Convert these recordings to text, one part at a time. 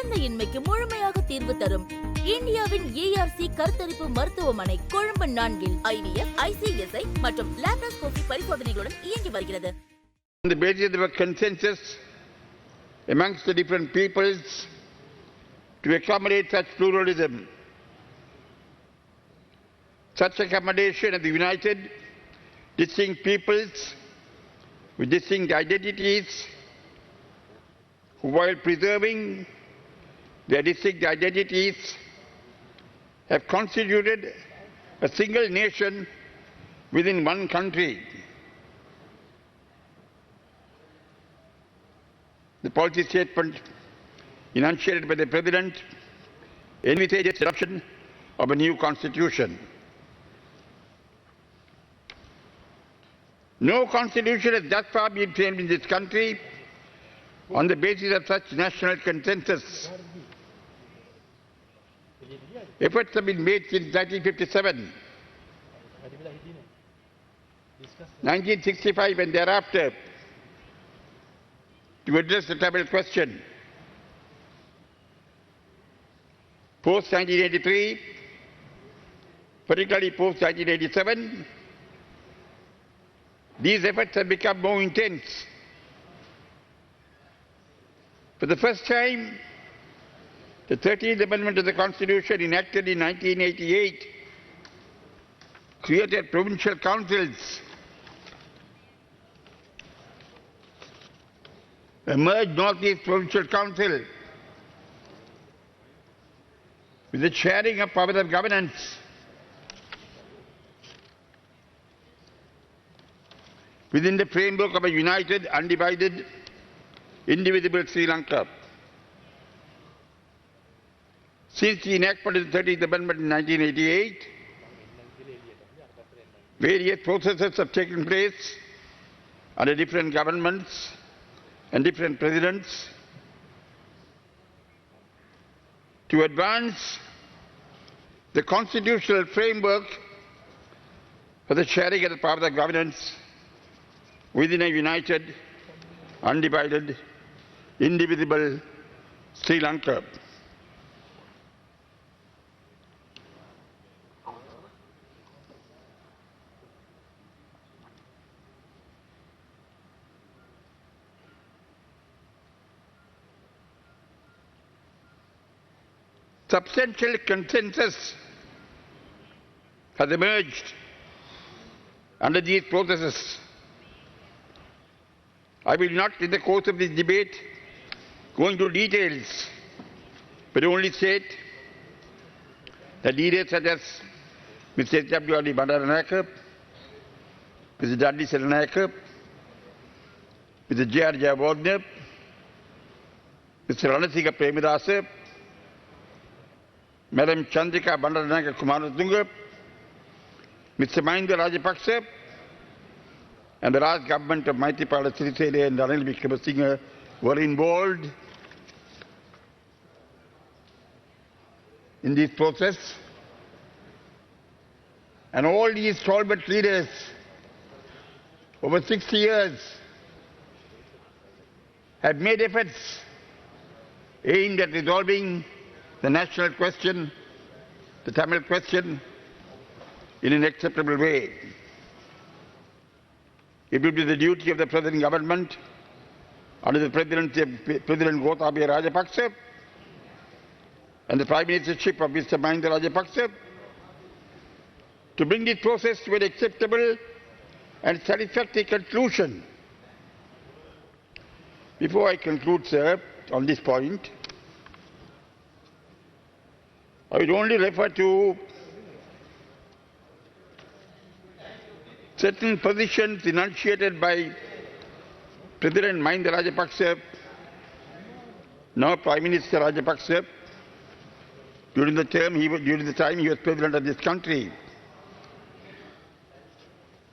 குழந்தையின்மைக்கு முழுமையாக தீர்வு தரும் இந்தியாவின் ஏஆர்சி கருத்தரிப்பு மருத்துவமனை கொழும்பு 4 IVF, ICSI மற்றும் லாங்கஸ்கோபி பரிசோதனைகளுடன் இயங்கி வருகிறது. On the basis of a consensus amongst the different peoples to accommodate such pluralism, such accommodation of the united, distinct peoples with distinct identities, who while preserving their distinct identities have constituted a single nation within one country. The policy statement enunciated by the President envisages the adoption of a new constitution. No constitution has thus far been framed in this country on the basis of such national consensus. Efforts have been made since 1957, 1965 and thereafter to address the Tamil question. Post-1983, particularly post-1987, these efforts have become more intense. For the first time, the 13th Amendment of the Constitution enacted in 1988 created provincial councils. A merged Northeast Provincial Council with the sharing of power of governance. Within the framework of a united, undivided, indivisible Sri Lanka. Since the enactment of the 13th Amendment in 1988, various processes have taken place under different governments and different presidents to advance the constitutional framework for the sharing of the power of governance within a united, undivided, indivisible Sri Lanka. Substantial consensus has emerged under these processes. I will not, in the course of this debate, go into details, but only state that leaders such as Mr. W.R.D. Bandaranayake, Mr. Dudley Saranayake, Mr. J.R. Jayawardene, Mr. Ranasika Premadasa, Madam Chandrika Bandaranayake Kumaratunga, Mr. Mahinda Rajapaksa, and the last government of Maithripala Sirisena and Ranil Wickremesinghe were involved in this process. And all these stalwart leaders over 60 years have made efforts aimed at resolving the national question, the Tamil question, in an acceptable way. It will be the duty of the present government under the presidency of President Gotabaya Rajapaksa and the Prime Ministership of Mr. Mahinda Rajapaksa to bring this process to an acceptable and satisfactory conclusion. Before I conclude, sir, on this point, I would only refer to certain positions enunciated by President Mahinda Rajapaksa, now Prime Minister Rajapaksa, during the time he was President of this country.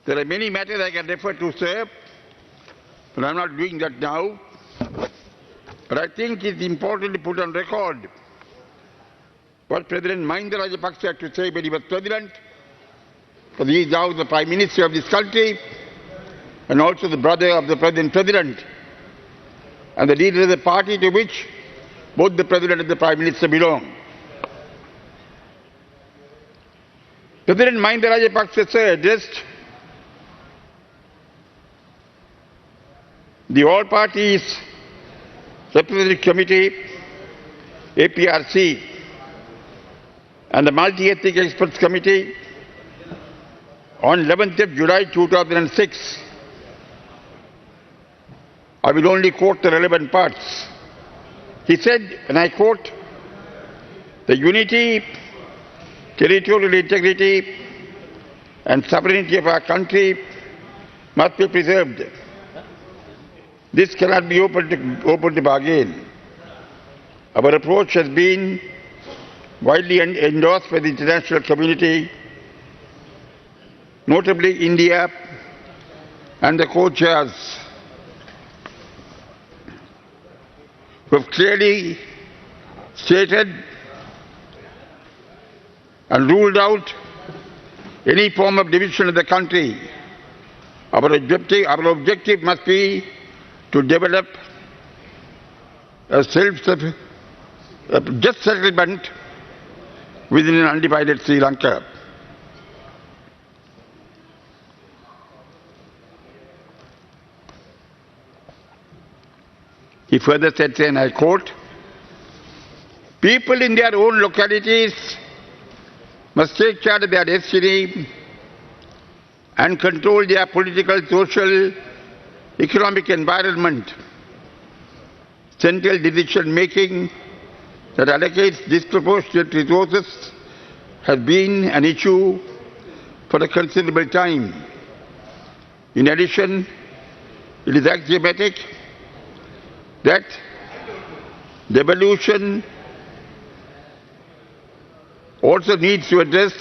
There are many matters I can refer to, sir, but I am not doing that now. But I think it is important to put on record what President Mahinda Rajapaksa had to say when he was President, because he is now the Prime Minister of this country and also the brother of the present President and the leader of the party to which both the President and the Prime Minister belong. President Mahinda Rajapaksa addressed the All Parties Representative Committee, APRC, and the Multi-Ethnic Experts Committee on 11th of July 2006. I will only quote the relevant parts. He said, and I quote, "The unity, territorial integrity and sovereignty of our country must be preserved. This cannot be open to bargain. Our approach has been widely endorsed by the international community, notably India and the co-chairs, who have clearly stated and ruled out any form of division of the country. Our objective must be to develop a just settlement within an undivided Sri Lanka." He further said, and I quote, "People in their own localities must take charge of their destiny and control their political, social, economic environment. Central decision-making that allocates disproportionate resources has been an issue for a considerable time. In addition, it is axiomatic that devolution also needs to address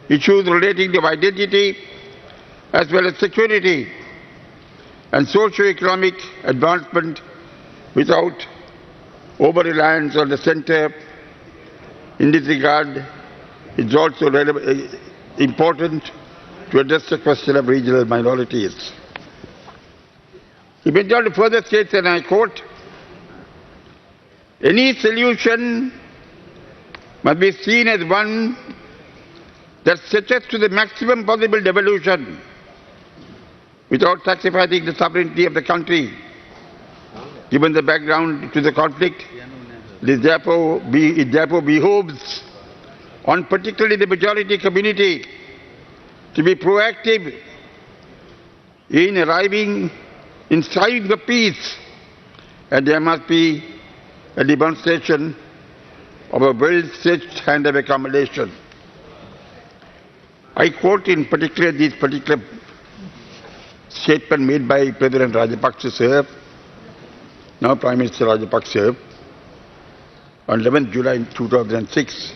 issues relating to identity as well as security and socio-economic advancement without over-reliance on the centre. In this regard, it is also important to address the question of regional minorities." He went on to further state, and I quote, "Any solution must be seen as one that stretches to the maximum possible devolution without sacrificing the sovereignty of the country. Given the background to the conflict, it therefore behoves on particularly the majority community to be proactive in striving for peace, and there must be a demonstration of a well-stretched hand of accommodation." I quote in particular this particular statement made by President Rajapaksa sir, now Prime Minister Rajapaksa, on 11th July 2006,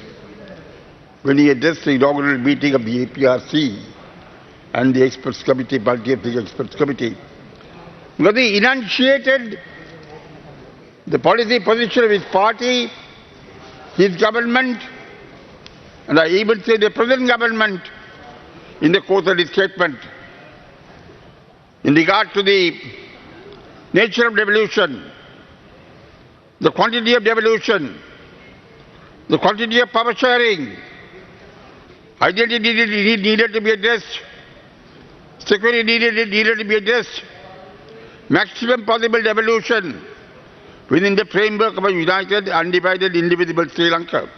when he addressed the inaugural meeting of the APRC and the Experts Committee, Multi-Ethnic Experts Committee. Because he enunciated the policy position of his party, his government, and I even say the present government in the course of his statement. In regard to the nature of devolution, the quantity of devolution, the quantity of power sharing, identity needed to be addressed, security needed to be addressed, maximum possible devolution within the framework of a united, undivided, indivisible Sri Lanka.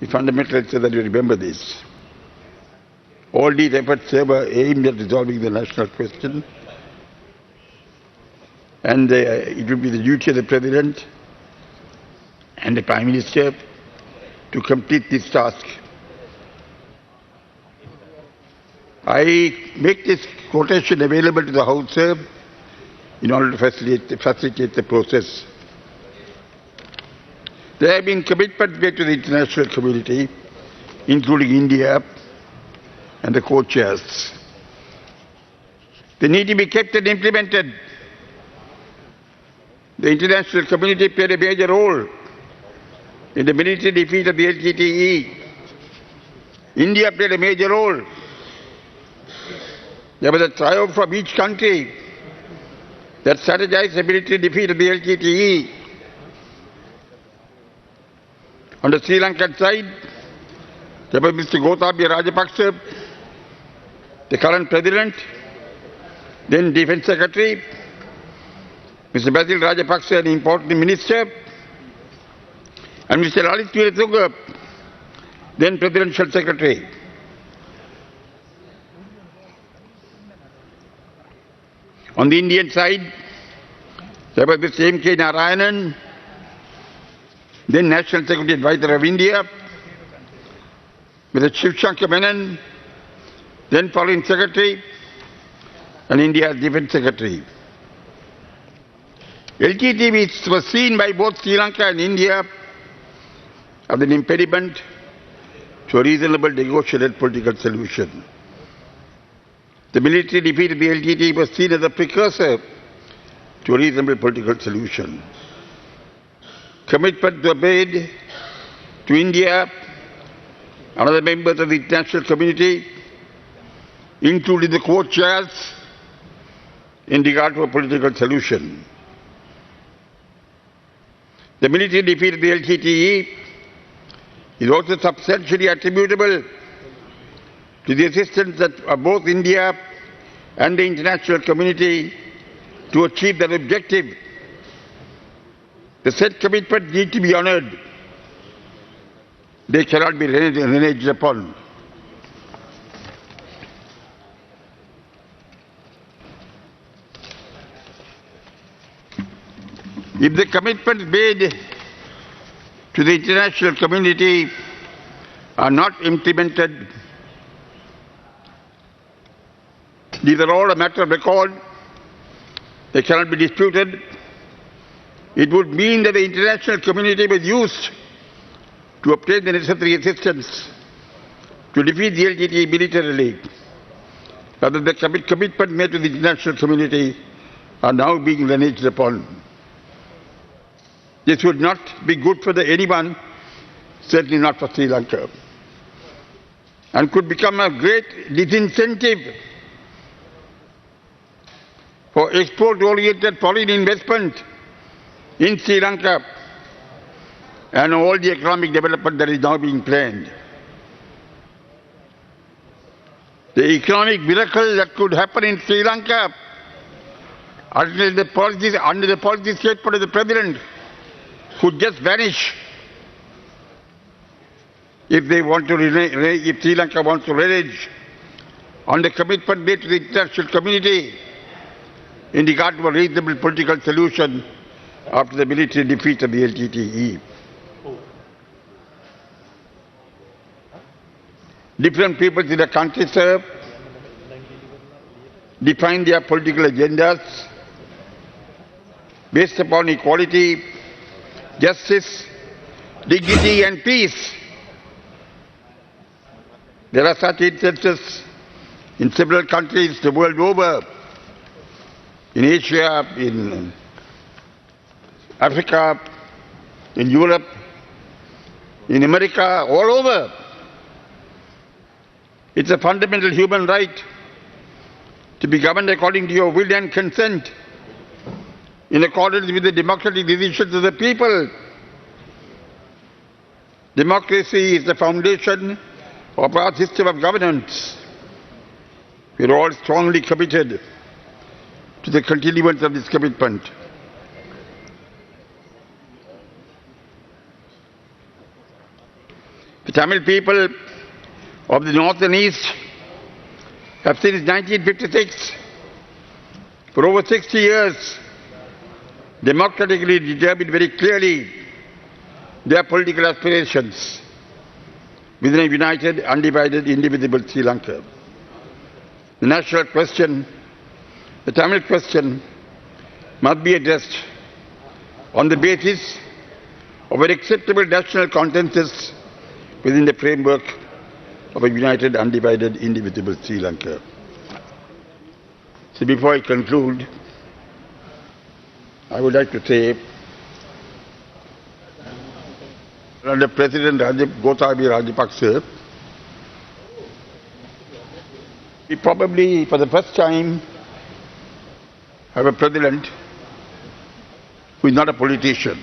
The fundamentalists say that you remember this. All these efforts were aimed at resolving the national question, and it will be the duty of the President and the Prime Minister to complete this task. I make this quotation available to the House, sir, in order to facilitate the process. There have been commitments made to the international community, including India and the co-chairs. They need to be kept and implemented. The international community played a major role in the military defeat of the LTTE. India played a major role. There was a triumph of each country that strategized the military defeat of the LTTE. On the Sri Lankan side, there was Mr. Gotabaya Rajapaksa, the current president, then Defence Secretary, Mr. Basil Rajapaksa, an important minister, and Mr. Lalit Weeratunga, then Presidential Secretary. On the Indian side, there was Mr. M.K. Narayanan, then National Security Advisor of India, Mr. Shiv Shankar Menon, then Foreign Secretary, and India's Defence Secretary. LTTE was seen by both Sri Lanka and India as an impediment to a reasonable negotiated political solution. The military defeat of the LTTE was seen as a precursor to a reasonable political solution. Commitments were made to India and other members of the international community, including the co-chairs, in regard to a political solution. The military defeat of the LTTE is also substantially attributable to the assistance of both India and the international community to achieve that objective. The said commitments need to be honoured. They cannot be reneged upon. If the commitments made to the international community are not implemented, these are all a matter of record. They cannot be disputed. It would mean that the international community was used to obtain the necessary assistance to defeat the LTTE militarily. Rather, the commitment made to the international community are now being reneged upon. This would not be good for anyone, certainly not for Sri Lanka, and could become a great disincentive for export-oriented foreign investment in Sri Lanka and all the economic development that is now being planned. The economic miracle that could happen in Sri Lanka under the policy statement of the President could just vanish if Sri Lanka wants to renege on the commitment made to the international community in regard to a reasonable political solution after the military defeat of the LTTE. Different peoples in the country, sir, define their political agendas based upon equality, justice, dignity and peace. There are such instances in several countries the world over, in Asia, in Africa, in Europe, in America, all over. It's a fundamental human right to be governed according to your will and consent, in accordance with the democratic decisions of the people. Democracy is the foundation of our system of governance. We are all strongly committed to the continuance of this commitment. The Tamil people of the North and East have since 1956, for over 60 years, democratically determined very clearly their political aspirations within a united, undivided, indivisible Sri Lanka. The national question, the Tamil question, must be addressed on the basis of an acceptable national consensus within the framework of a united, undivided, indivisible Sri Lanka. So before I conclude, I would like to say, under President Gotabaya Rajapaksa, we probably, for the first time, have a president who is not a politician.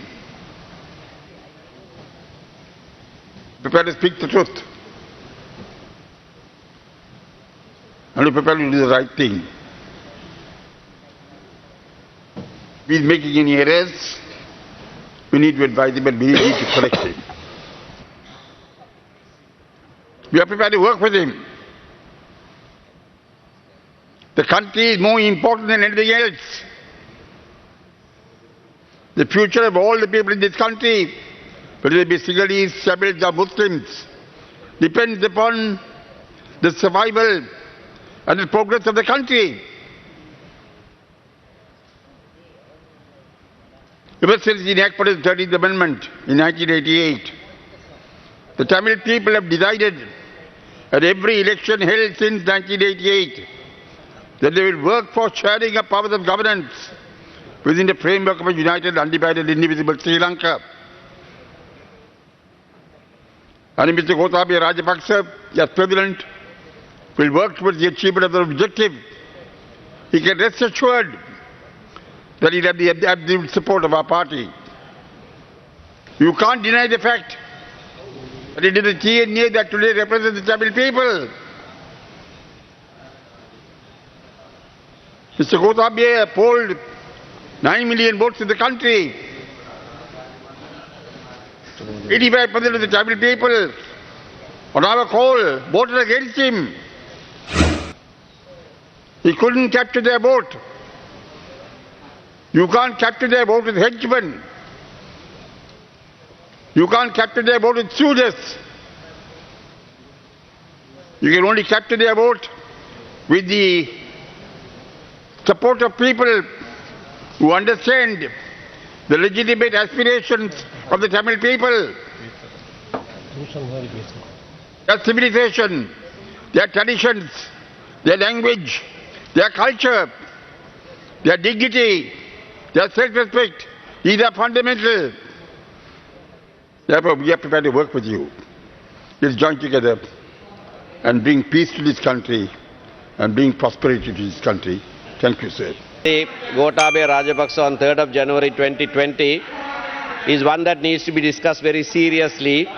Prepared to speak the truth. And we're prepared to do the right thing. If he's making any errors, we need to advise him and we need to correct him. We are prepared to work with him. The country is more important than anything else. The future of all the people in this country, whether they be Sinhalese, Tamils or Muslims, depends upon the survival and the progress of the country. Ever since the enactment of the 13th Amendment in 1988, the Tamil people have decided at every election held since 1988 that they will work for sharing of powers of governance within the framework of a united, undivided, indivisible Sri Lanka. And Mr. Gotabaya Rajapaksa, as President, will work towards the achievement of the objective. He can rest assured that he'll have the absolute support of our party. You can't deny the fact that it is the TNA that today represents the Tamil people. Mr. Gotabaya polled 9 million votes in the country. 85% of the Tamil people, on our call, voted against him. He couldn't capture their vote. You can't capture their vote with henchmen. You can't capture their vote with soldiers. You can only capture their vote with the support of people who understand the legitimate aspirations of the Tamil people. Their civilization, their traditions, their language, their culture, their dignity, their self-respect, these are fundamental. Therefore, we are prepared to work with you. Let's join together and bring peace to this country and bring prosperity to this country. Thank you, sir. Gotabaya Rajapaksa on 3rd of January 2020 is one that needs to be discussed very seriously.